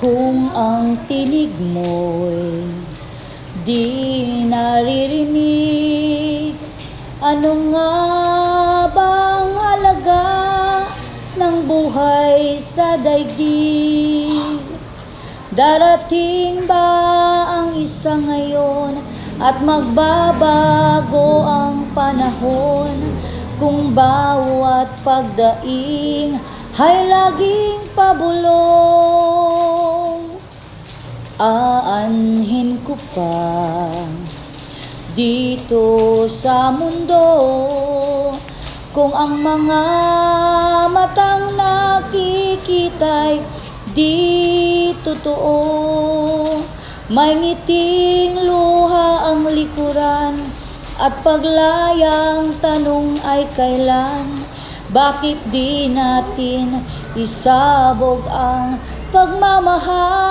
Kung ang tinig mo'y di naririnig, ano nga bang halaga ng buhay sa daigdig? Darating ba ang isang ngayon at magbabago ang panahon, kung bawat pagdaing ay laging pabulong? Aanhin ko pa dito sa mundo kung ang mga matang nakikita'y di totoo. May ngiting luha ang likuran at paglayang tanong ay kailan? Bakit di natin isabog ang pagmamahal?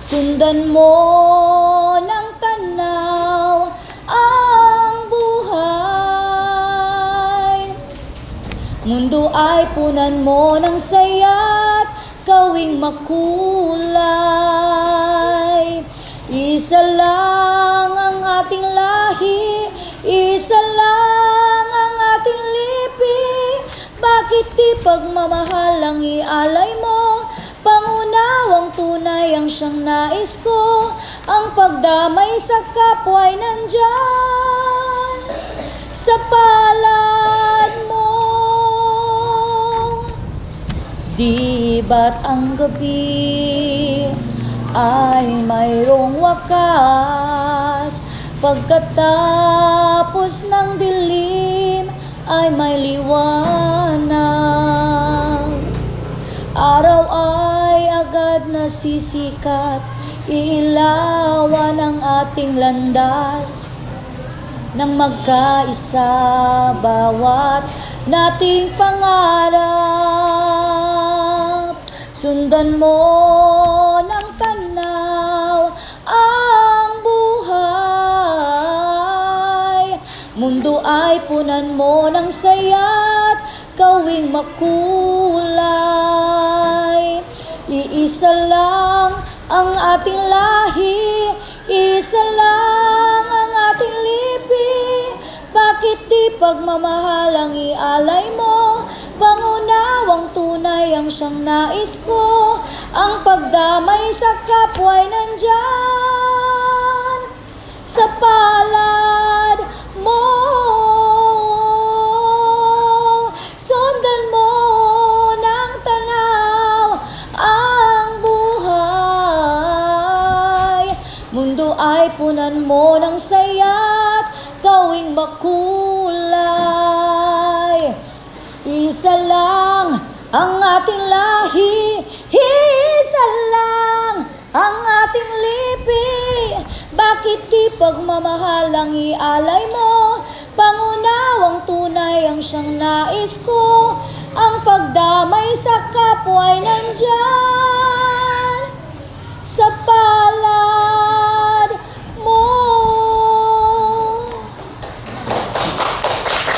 Sundan mo ng tanaw ang buhay. Mundo ay punan mo ng saya't gawing makulay. Isa lang ang ating lahi, isa lang ang ating lipi. Bakit di pagmamahal ang ialay mo? Pangunawang tunay ang siyang nais ko, ang pagdamay sa kapwa'y nandyan sa palad mo. Di ba't ang gabi ay mayroong wakas? Pagkatapos ng dilim ay may liwanag. Araw ay agad nasisikat, iilawan ang ating landas. Nang magkaisa bawat nating pangarap, sundan mo ng tanaw ang buhay. Mundo ay punan mo ng saya't gawing makulay. Iisa lang ang ating lahi, isa lang ang ating lipi. Bakit di pagmamahal ang ialay mo? Pangunawang tunay ang siyang nais ko, ang pagdamay sa kapwa'y nandyan sa palad mo. Sundan mo ng tanaw ang buhay. Mundo ay punan mo ng saya't gawing makulay. Isa lang ang ating lahi, isa lang ang ating lipi. Bakit di pagmamahal ang ialay mo? Pangunawang tunay ang siyang nais ko, ang pagdamay sa kapwa